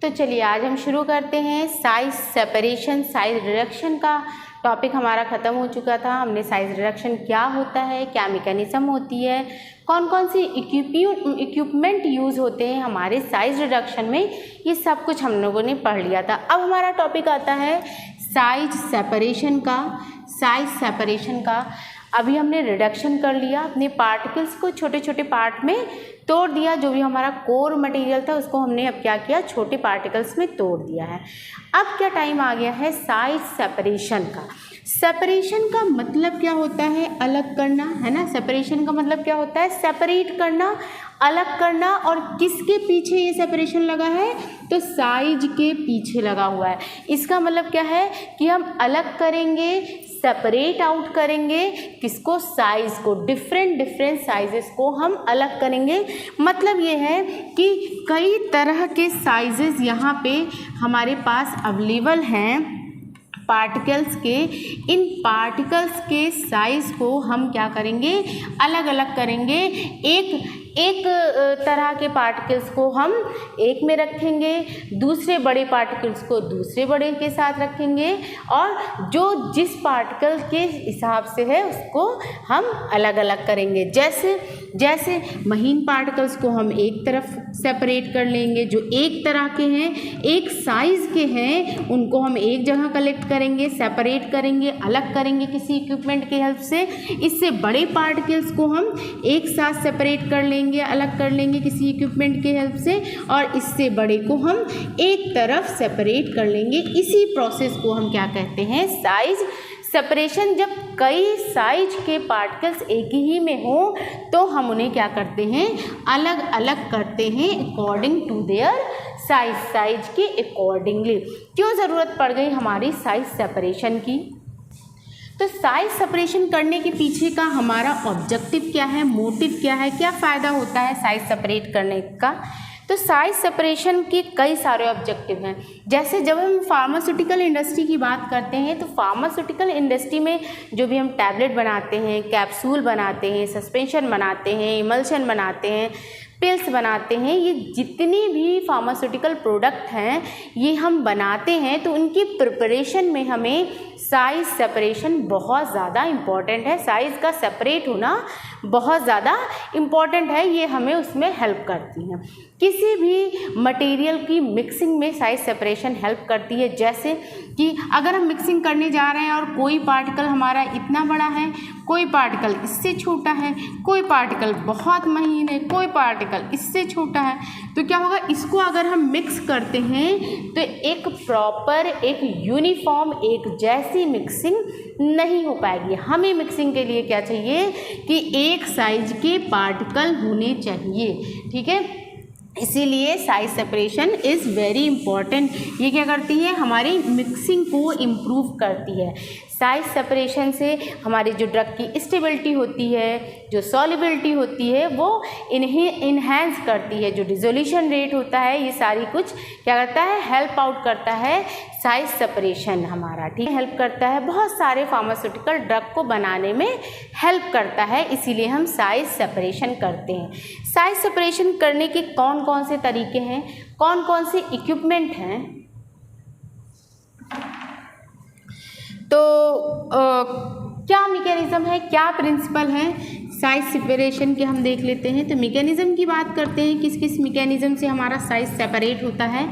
तो चलिए आज हम शुरू करते हैं। साइज सेपरेशन, साइज रिडक्शन का टॉपिक हमारा ख़त्म हो चुका था। हमने साइज रिडक्शन क्या होता है, क्या मैकेनिज्म होती है, कौन कौन सी इक्विपमेंट यूज़ होते हैं हमारे साइज रिडक्शन में, ये सब कुछ हम लोगों ने पढ़ लिया था। अब हमारा टॉपिक आता है साइज सेपरेशन का। साइज सेपरेशन का अभी हमने रिडक्शन कर लिया, अपने पार्टिकल्स को छोटे छोटे पार्ट में तोड़ दिया। जो भी हमारा कोर मटेरियल था उसको हमने अब क्या किया, छोटे पार्टिकल्स में तोड़ दिया है। अब क्या टाइम आ गया है साइज सेपरेशन का। सेपरेशन का मतलब क्या होता है, अलग करना, है ना। सेपरेशन का मतलब क्या होता है, सेपरेट करना, अलग करना। और किसके पीछे ये सेपरेशन लगा है, तो साइज के पीछे लगा हुआ है। इसका मतलब क्या है कि हम अलग करेंगे, सेपरेट आउट करेंगे किसको, साइज को। डिफरेंट साइजेस को हम अलग करेंगे। मतलब ये है कि कई तरह के साइजेस यहाँ पे हमारे पास अवेलेबल हैं पार्टिकल्स के। इन पार्टिकल्स के साइज़ को हम क्या करेंगे, अलग अलग करेंगे। एक तरह के पार्टिकल्स को हम एक में रखेंगे, दूसरे बड़े पार्टिकल्स को दूसरे बड़े के साथ रखेंगे, और जो जिस पार्टिकल के हिसाब से है उसको हम अलग अलग करेंगे। जैसे महीन पार्टिकल्स को हम एक तरफ सेपरेट कर लेंगे, जो एक तरह के हैं, एक साइज़ के हैं, उनको हम एक जगह कलेक्ट करेंगे, सेपरेट करेंगे, अलग करेंगे किसी इक्विपमेंट की हेल्प से। इससे बड़े पार्टिकल्स को हम एक साथ सेपरेट कर लेंगे, अलग कर लेंगे किसी इक्विपमेंट की हेल्प से, और इससे बड़े को हम एक तरफ सेपरेट कर लेंगे। इसी प्रोसेस को हम क्या कहते हैं, साइज सेपरेशन। जब कई साइज के पार्टिकल्स एक ही में हो तो हम उन्हें क्या करते हैं, अलग अलग करते हैं अकॉर्डिंग टू देयर साइज के अकॉर्डिंगली। क्यों ज़रूरत पड़ गई हमारी साइज सेपरेशन की, तो साइज सेपरेशन करने के पीछे का हमारा ऑब्जेक्टिव क्या है, मोटिव क्या है, क्या फ़ायदा होता है साइज सेपरेट करने का। तो साइज सेपरेशन के कई सारे ऑब्जेक्टिव हैं। जैसे जब हम फार्मास्यूटिकल इंडस्ट्री की बात करते हैं तो फार्मास्यूटिकल इंडस्ट्री में जो भी हम टैबलेट बनाते हैं, कैप्सूल बनाते हैं, सस्पेंशन बनाते हैं, इमल्शन बनाते हैं, पिल्स बनाते हैं, ये जितनी भी फार्मास्यूटिकल प्रोडक्ट हैं ये हम बनाते हैं, तो उनकी प्रिपरेशन में हमें साइज सेपरेशन बहुत ज़्यादा इम्पॉर्टेंट है। साइज़ का सेपरेट होना बहुत ज़्यादा इम्पॉर्टेंट है, ये हमें उसमें हेल्प करती हैं। किसी भी मटेरियल की मिक्सिंग में साइज सेपरेशन हेल्प करती है। जैसे कि अगर हम मिक्सिंग करने जा रहे हैं और कोई पार्टिकल हमारा इतना बड़ा है, कोई पार्टिकल इससे छोटा है, कोई पार्टिकल बहुत महीन है, कोई पार्टिकल इससे छोटा है, तो क्या होगा, इसको अगर हम मिक्स करते हैं तो एक प्रॉपर, एक यूनिफॉर्म, एक जैसी मिक्सिंग नहीं हो पाएगी। हमें मिक्सिंग के लिए क्या चाहिए कि एक साइज के पार्टिकल होने चाहिए, ठीक है। इसीलिए size separation is very important. ये क्या करती है, हमारी मिक्सिंग को इम्प्रूव करती है। साइज सेपरेशन से हमारी जो ड्रग की स्टेबिलिटी होती है, जो सॉल्युबिलिटी होती है, वो इन्हें इन्हेंस करती है। जो डिसोल्यूशन रेट होता है, ये सारी कुछ क्या करता है, हेल्प आउट करता है साइज सेपरेशन हमारा, ठीक है। हेल्प करता है, बहुत सारे फार्मास्यूटिकल ड्रग को बनाने में हेल्प करता है, इसीलिए हम साइज सेपरेशन करते हैं। साइज सेपरेशन करने के कौन कौन से तरीके हैं, कौन कौन से इक्विपमेंट हैं, तो क्या मैकेनिज़्म है, क्या प्रिंसिपल है साइज सेपरेशन के, हम देख लेते हैं। तो मैकेनिज़्म की बात करते हैं, किस किस मैकेनिज़्म से हमारा साइज सेपरेट होता है।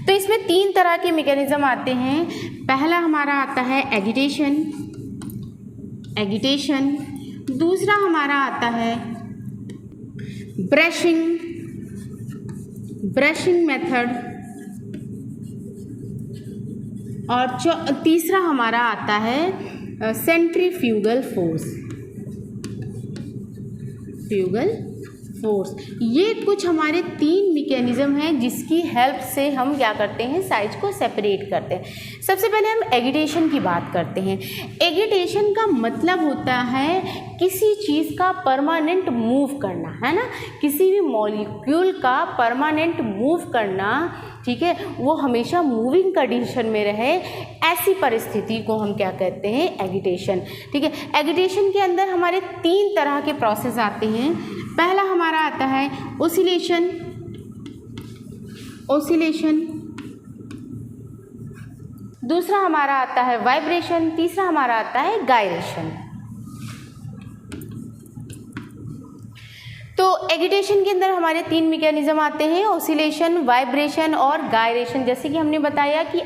तो इसमें तीन तरह के मैकेनिज़्म आते हैं। पहला हमारा आता है एगिटेशन, दूसरा हमारा आता है ब्रशिंग मेथड, और तीसरा हमारा आता है सेंट्रीफ्यूगल फोर्स। ये कुछ हमारे तीन मैकेनिज़्म हैं जिसकी हेल्प से हम क्या करते हैं, साइज को सेपरेट करते हैं। सबसे पहले हम एगिटेशन की बात करते हैं। एगिटेशन का मतलब होता है किसी चीज़ का परमानेंट मूव करना, है ना। किसी भी मॉलिक्यूल का परमानेंट मूव करना, ठीक है, वो हमेशा मूविंग कंडीशन में रहे, ऐसी परिस्थिति को हम क्या कहते हैं, एगिटेशन, ठीक है। एगिटेशन के अंदर हमारे तीन तरह के प्रोसेस आते हैं। पहला हमारा आता है ओसिलेशन, दूसरा हमारा आता है वाइब्रेशन, तीसरा हमारा आता है गायरेशन। तो एगिटेशन के अंदर हमारे 3 मैकेनिज्म आते हैं, ऑसिलेशन, वाइब्रेशन और गायरेशन। जैसे कि हमने बताया कि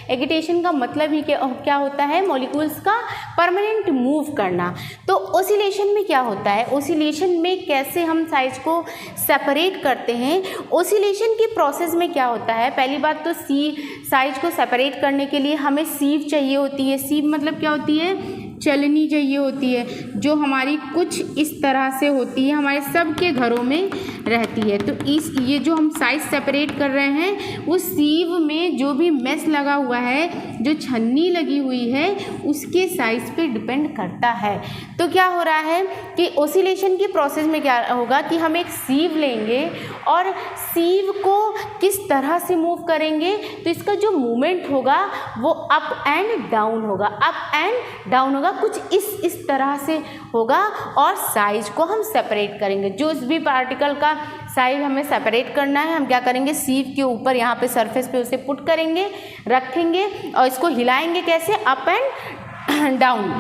एगिटेशन का मतलब ही क्या होता है, मॉलिक्यूल्स का परमानेंट मूव करना। तो ऑसिलेशन में क्या होता है, ऑसिलेशन में कैसे हम साइज को सेपरेट करते हैं। ऑसिलेशन की प्रोसेस में क्या होता है, पहली बात तो साइज को सेपरेट करने के लिए हमें सीव चाहिए होती है। सीव मतलब क्या होती है, चलनी चाहिए होती है, जो हमारी कुछ इस तरह से होती है, हमारे सबके घरों में रहती है। तो ये जो हम साइज सेपरेट कर रहे हैं, वो सीव में जो भी मेस लगा हुआ है, जो छन्नी लगी हुई है, उसके साइज पे डिपेंड करता है। तो क्या हो रहा है कि ऑसिलेशन की प्रोसेस में क्या होगा कि हम एक सीव लेंगे और सीव को किस तरह से मूव करेंगे, तो इसका जो मूवमेंट होगा वो अप एंड डाउन होगा, अप एंड डाउन होगा, कुछ इस तरह से होगा। और साइज को हम सेपरेट करेंगे, जो इस भी पार्टिकल का साइज हमें सेपरेट करना है, हम क्या करेंगे, सीव के ऊपर यहाँ पे सरफेस पे उसे पुट करेंगे, रखेंगे और इसको हिलाएंगे कैसे, up and down,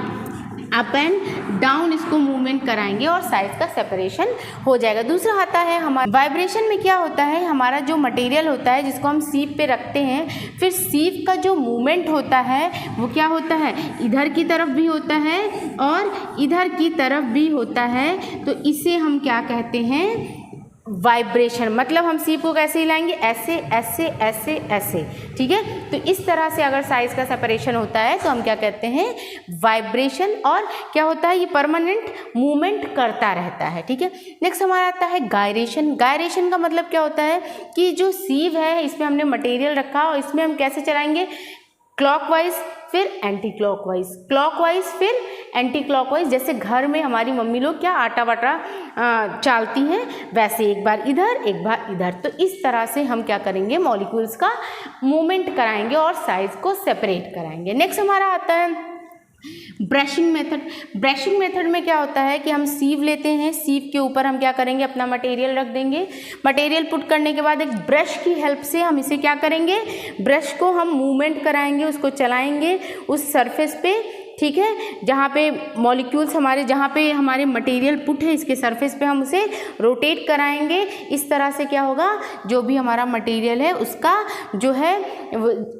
up and down इसको मूवमेंट कराएंगे और साइज का सेपरेशन हो जाएगा। दूसरा आता है हमारा वाइब्रेशन में क्या होता है, हमारा जो मटेरियल होता है जिसको हम सीव पे रखते हैं, फिर सीव का जो मूवमेंट होता है वो क्या होता है, इधर की तरफ भी होता है और इधर की तरफ भी होता है। तो इसे हम क्या कहते हैं, वाइब्रेशन। मतलब हम सीव को कैसे हिलाएंगे, ऐसे ऐसे ऐसे ऐसे, ठीक है। तो इस तरह से अगर साइज का सेपरेशन होता है तो हम क्या कहते हैं, वाइब्रेशन। और क्या होता है, ये परमानेंट मूवमेंट करता रहता है, ठीक है। नेक्स्ट हमारा आता है गायरेशन। गायरेशन का मतलब क्या होता है कि जो सीव है इसमें हमने मटेरियल रखा और इसमें हम कैसे चलाएंगे, क्लॉकवाइज फिर एंटी क्लॉकवाइज, क्लॉकवाइज फिर एंटी क्लॉकवाइज। जैसे घर में हमारी मम्मी लोग क्या आटा वाटा चालती हैं, वैसे एक बार इधर एक बार इधर। तो इस तरह से हम क्या करेंगे, मॉलिक्यूल्स का मूवमेंट कराएंगे और साइज को सेपरेट कराएंगे। नेक्स्ट हमारा आता है ब्रशिंग मेथड। ब्रशिंग मेथड में क्या होता है कि हम सीव लेते हैं, सीव के ऊपर हम क्या करेंगे, अपना मटेरियल रख देंगे। मटेरियल पुट करने के बाद एक ब्रश की हेल्प से हम इसे क्या करेंगे, ब्रश को हम मूवमेंट कराएंगे, उसको चलाएंगे उस सरफेस पे, ठीक है, जहाँ पे मॉलिक्यूल्स हमारे, जहाँ पे हमारे मटेरियल पुट है इसके सरफेस पे हम उसे रोटेट कराएंगे। इस तरह से क्या होगा, जो भी हमारा मटेरियल है उसका जो है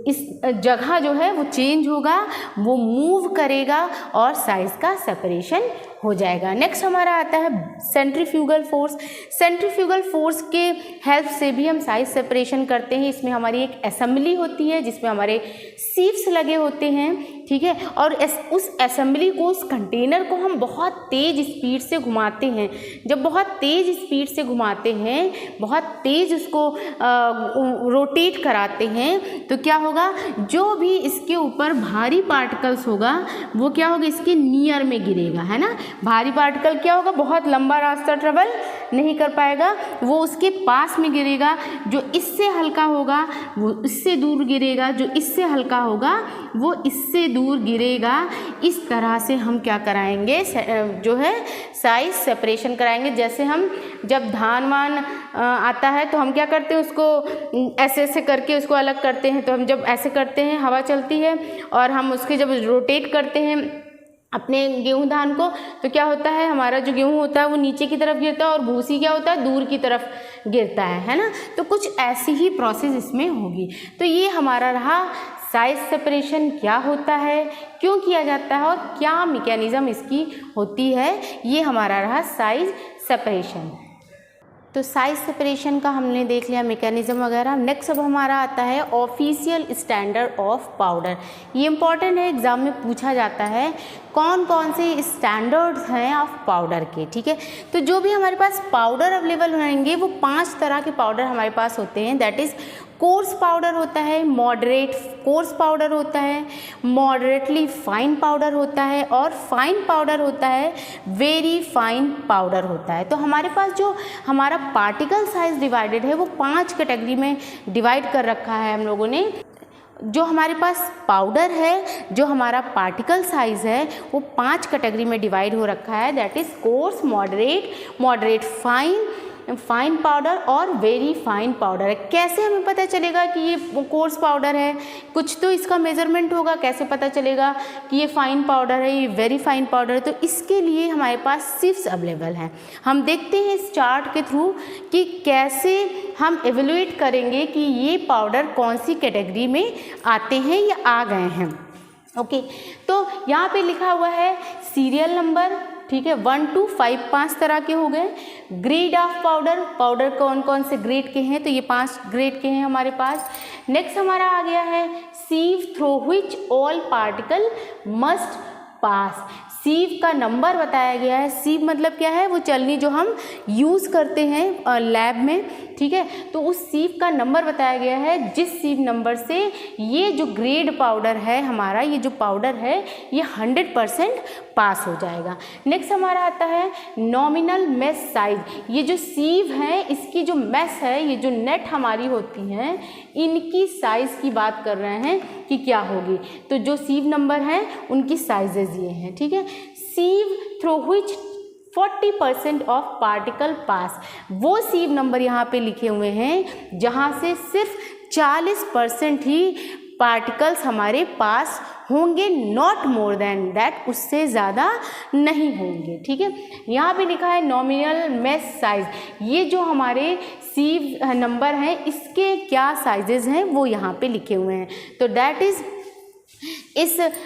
इस जगह जो है वो चेंज होगा, वो मूव करेगा और साइज का सेपरेशन हो जाएगा। नेक्स्ट हमारा आता है सेंट्रीफ्यूगल फोर्स। सेंट्रीफ्यूगल फोर्स के हेल्प से भी हम साइज सेपरेशन करते हैं। इसमें हमारी एक असेंबली होती है जिसमें हमारे सीव्स लगे होते हैं, ठीक है, और उस असेंबली को, उस कंटेनर को हम बहुत तेज़ स्पीड से घुमाते हैं। जब बहुत तेज़ स्पीड से घुमाते हैं, बहुत तेज़ उसको रोटेट कराते हैं, तो क्या होगा, जो भी इसके ऊपर भारी पार्टिकल्स होगा वो क्या होगा, इसके नियर में गिरेगा, है ना। भारी पार्टिकल क्या होगा, बहुत लंबा रास्ता ट्रेवल नहीं कर पाएगा, वो उसके पास में गिरेगा। जो इससे हल्का होगा वो इससे दूर गिरेगा, जो इससे हल्का होगा वो इससे दूर गिरेगा। इस तरह से हम क्या कराएंगे, जो है साइज सेपरेशन कराएंगे। जैसे हम जब धान वान आता है तो हम क्या करते हैं, उसको ऐसे ऐसे करके उसको अलग करते हैं। तो हम जब ऐसे करते हैं, हवा चलती है और हम उसके जब रोटेट करते हैं अपने गेहूं धान को, तो क्या होता है, हमारा जो गेहूं होता है वो नीचे की तरफ गिरता है और भूसी क्या होता है, दूर की तरफ गिरता है ना। तो कुछ ऐसी ही प्रोसेस इसमें होगी। तो ये हमारा रहा साइज सेपरेशन क्या होता है, क्यों किया जाता है और क्या मैकेनिज्म इसकी होती है। ये हमारा रहा साइज सेपरेशन। तो साइज सेपरेशन का हमने देख लिया मैकेनिज्म वगैरह। नेक्स्ट अब हमारा आता है ऑफिशियल स्टैंडर्ड ऑफ पाउडर। ये इंपॉर्टेंट है, एग्जाम में पूछा जाता है कौन कौन से स्टैंडर्ड्स हैं ऑफ पाउडर के, ठीक है। तो जो भी हमारे पास पाउडर अवेलेबल रहेंगे वो 5 तरह के पाउडर हमारे पास होते हैं। दैट इज़ कोर्स पाउडर होता है, मॉडरेट कोर्स पाउडर होता है, मॉडरेटली फाइन पाउडर होता है और फाइन पाउडर होता है, वेरी फाइन पाउडर होता है। तो हमारे पास जो हमारा पार्टिकल साइज डिवाइडेड है वो 5 कैटेगरी में डिवाइड कर रखा है हम लोगों ने। जो हमारे पास पाउडर है, जो हमारा पार्टिकल साइज़ है वो 5 कैटेगरी में डिवाइड हो रखा है। That is course, moderate, moderate fine, fine powder और वेरी फाइन पाउडर है। कैसे हमें पता चलेगा कि ये कोर्स पाउडर है? कुछ तो इसका मेजरमेंट होगा, कैसे पता चलेगा कि ये फाइन पाउडर है, ये वेरी फाइन पाउडर है? तो इसके लिए हमारे पास सिव्स अवेलेबल हैं। हम देखते हैं इस चार्ट के थ्रू कि कैसे हम एवेल्यूएट करेंगे कि ये पाउडर कौन सी कैटेगरी में आते हैं या आ गए हैं। ओके, तो यहाँ पे लिखा हुआ है सीरियल नंबर, ठीक है, 1 to 5, 5 तरह के हो गए। ग्रेड ऑफ पाउडर, पाउडर कौन कौन से ग्रेड के हैं? तो ये 5 ग्रेड के हैं हमारे पास। नेक्स्ट हमारा आ गया है sieve through which all particle must pass. Sieve का नंबर बताया गया है। सीव मतलब क्या है? वो चलनी जो हम यूज़ करते हैं लैब में, ठीक है। तो उस सीव का नंबर बताया गया है, जिस सीव नंबर से ये जो ग्रेड पाउडर है हमारा, ये जो पाउडर है ये 100% पास हो जाएगा। नेक्स्ट हमारा आता है नॉमिनल मेश साइज। ये जो सीव है इसकी जो मेश है, ये जो नेट हमारी होती हैं, इनकी साइज़ की बात कर रहे हैं कि क्या होगी। तो जो सीव नंबर हैं उनकी साइजेज ये हैं, ठीक है। Sieve through which 40% of particle pass, वो सीव नंबर यहाँ पे लिखे हुए हैं जहाँ से सिर्फ 40% ही पार्टिकल्स हमारे पास होंगे, नॉट मोर देन दैट, उससे ज़्यादा नहीं होंगे, ठीक है। यहाँ पे लिखा है नॉमिनल मेश साइज। ये जो हमारे सीव नंबर हैं इसके क्या साइजेस हैं वो यहाँ पे लिखे हुए हैं। तो दैट इज़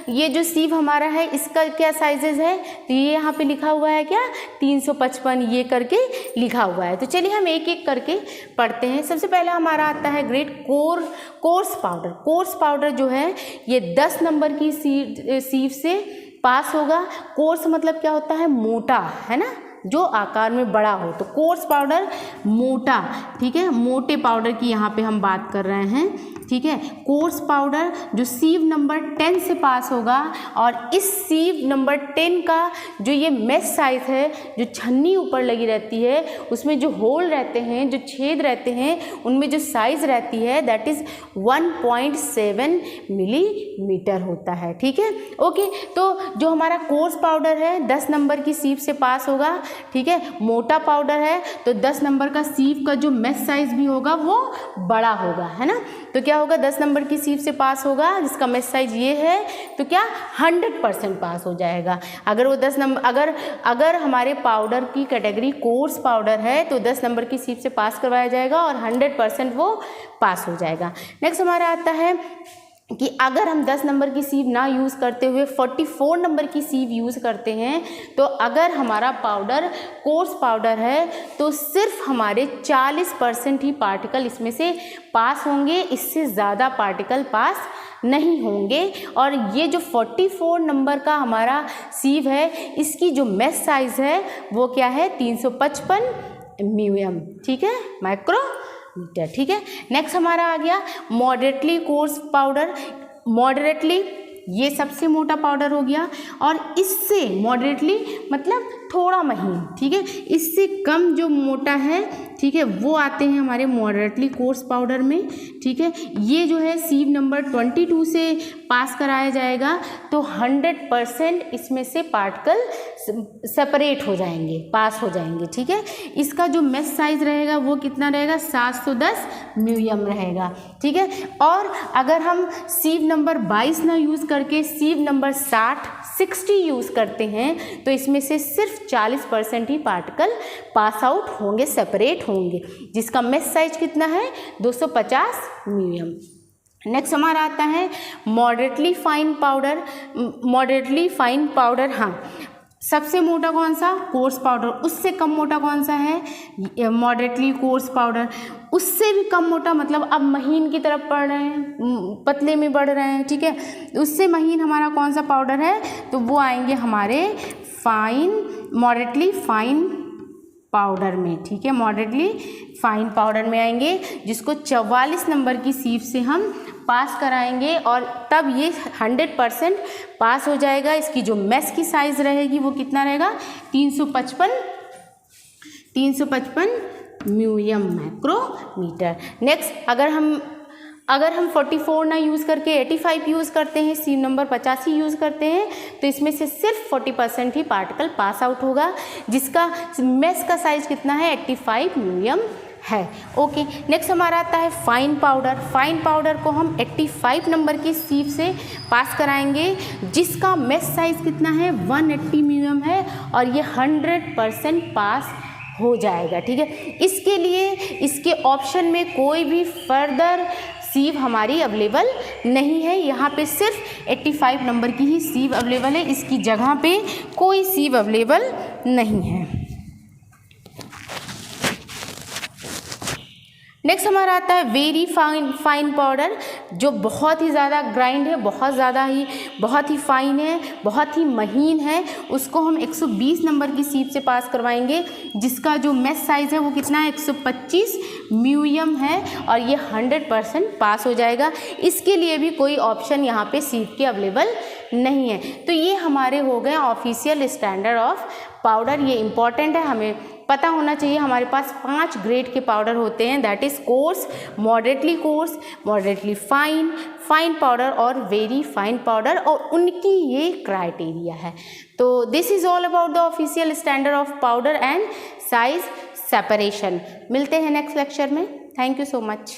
ये जो सीव हमारा है इसका क्या साइजेस है? तो ये यहाँ पे लिखा हुआ है क्या? 355 ये करके लिखा हुआ है। तो चलिए हम एक एक करके पढ़ते हैं। सबसे पहला हमारा आता है grade course powder. Course powder जो है ये 10 नंबर की सीव से पास होगा। कोर्स मतलब क्या होता है? मोटा, है ना, जो आकार में बड़ा हो। तो कोर्स पाउडर मोटा, ठीक है, मोटे पाउडर की यहाँ पे हम बात कर रहे हैं, ठीक है। कोर्स पाउडर जो सीव नंबर 10 से पास होगा, और इस सीव नंबर 10 का जो ये मेश साइज है, जो छन्नी ऊपर लगी रहती है उसमें जो होल रहते हैं, जो छेद रहते हैं, उनमें जो साइज रहती है दैट इज़ 1.7 मिलीमीटर होता है, ठीक है। ओके, तो जो हमारा कोर्स पाउडर है 10 नंबर की सीव से पास होगा, ठीक है। मोटा पाउडर है तो 10 नंबर का सीव का जो मेश साइज भी होगा वो बड़ा होगा, है ना। तो क्या होगा? 10 नंबर की सीव से पास होगा जिसका मेश साइज ये है, तो क्या 100% पास हो जाएगा। अगर वो 10 नंबर अगर हमारे पाउडर की कैटेगरी कोर्स पाउडर है तो 10 नंबर की सीव से पास करवाया जाएगा और 100% वो पास हो जाएगा। नेक्स्ट हमारा आता है कि अगर हम 10 नंबर की सीव ना यूज़ करते हुए 44 नंबर की सीव यूज़ करते हैं, तो अगर हमारा पाउडर कोर्स पाउडर है तो सिर्फ हमारे 40% ही पार्टिकल इसमें से पास होंगे, इससे ज़्यादा पार्टिकल पास नहीं होंगे। और ये जो 44 नंबर का हमारा सीव है इसकी जो मेश साइज़ है वो क्या है? 355 म्यूएम, ठीक है, माइक्रोमीटर, ठीक है। नेक्स्ट हमारा आ गया मॉडरेटली कोर्स पाउडर। मॉडरेटली ये सबसे मोटा पाउडर हो गया, और इससे मॉडरेटली मतलब थोड़ा महीन, ठीक है, इससे कम जो मोटा है, ठीक है, वो आते हैं हमारे मॉडरेटली कोर्स पाउडर में, ठीक है। ये जो है सीव नंबर 22 से पास कराया जाएगा तो 100% इसमें से पार्टिकल सेपरेट हो जाएंगे, पास हो जाएंगे, ठीक है। इसका जो मेश साइज रहेगा वो कितना रहेगा? 710 म्यूएम रहेगा, ठीक है। और अगर हम सीव नंबर 22 ना यूज़ करके सीव नंबर 60 यूज़ करते हैं तो इसमें से सिर्फ 40% ही पार्टिकल पास आउट होंगे, सेपरेट होंगे, जिसका मेश साइज कितना है? 250 म्यूएम। नेक्स्ट हमारा आता है moderately fine powder. Moderately fine powder, हाँ, सबसे मोटा कौन सा? Course powder. उससे कम मोटा कौन सा है? Moderately course powder. उससे भी कम मोटा मतलब अब महीन की तरफ बढ़ रहे हैं, पतले में बढ़ रहे हैं, ठीक है। उससे महीन हमारा कौन सा पाउडर है? तो वो आएंगे हमारे मॉडरेटली फाइन पाउडर में, ठीक है, मॉडरेटली फाइन पाउडर में आएंगे, जिसको 44 नंबर की सीव से हम पास कराएंगे और तब ये 100% पास हो जाएगा। इसकी जो मेश की साइज़ रहेगी वो कितना रहेगा? 355 म्यूएम माइक्रोमीटर। नेक्स्ट अगर हम 44 ना यूज़ करके 85 यूज़ करते हैं, सीव नंबर 85 यूज़ करते हैं, तो इसमें से सिर्फ 40% ही पार्टिकल पास आउट होगा, जिसका मेस का साइज कितना है 85 म्यूलियम है। ओके, नेक्स्ट हमारा आता है फाइन पाउडर। फाइन पाउडर को हम 85 नंबर की सीव से पास कराएंगे, जिसका मेस साइज कितना है 180 म्यूलियम है, और ये 100% पास हो जाएगा। ठीक है, इसके लिए इसके ऑप्शन में कोई भी फर्दर सीव हमारी अवेलेबल नहीं है। यहाँ पे सिर्फ 85 नंबर की ही सीव अवेलेबल है, इसकी जगह पे कोई सीव अवेलेबल नहीं है। नेक्स्ट हमारा आता है वेरी फाइन पाउडर, जो बहुत ही ज़्यादा ग्राइंड है, बहुत ही फाइन है, बहुत ही महीन है। उसको हम 120 नंबर की सीव से पास करवाएंगे, जिसका जो मेस साइज़ है वो कितना है 125 म्यूलियम है, और ये 100% पास हो जाएगा। इसके लिए भी कोई ऑप्शन यहाँ पे सीव के अवेलेबल नहीं है। तो ये हमारे हो गए ऑफिशियल स्टैंडर्ड ऑफ पाउडर। ये इम्पॉर्टेंट है, हमें पता होना चाहिए। हमारे पास 5 ग्रेड के पाउडर होते हैं, that is course, moderately fine, fine powder और वेरी फाइन पाउडर, और उनकी ये क्राइटेरिया है। तो this is all about the official standard of powder and size separation. मिलते हैं नेक्स्ट लेक्चर में। Thank you so much.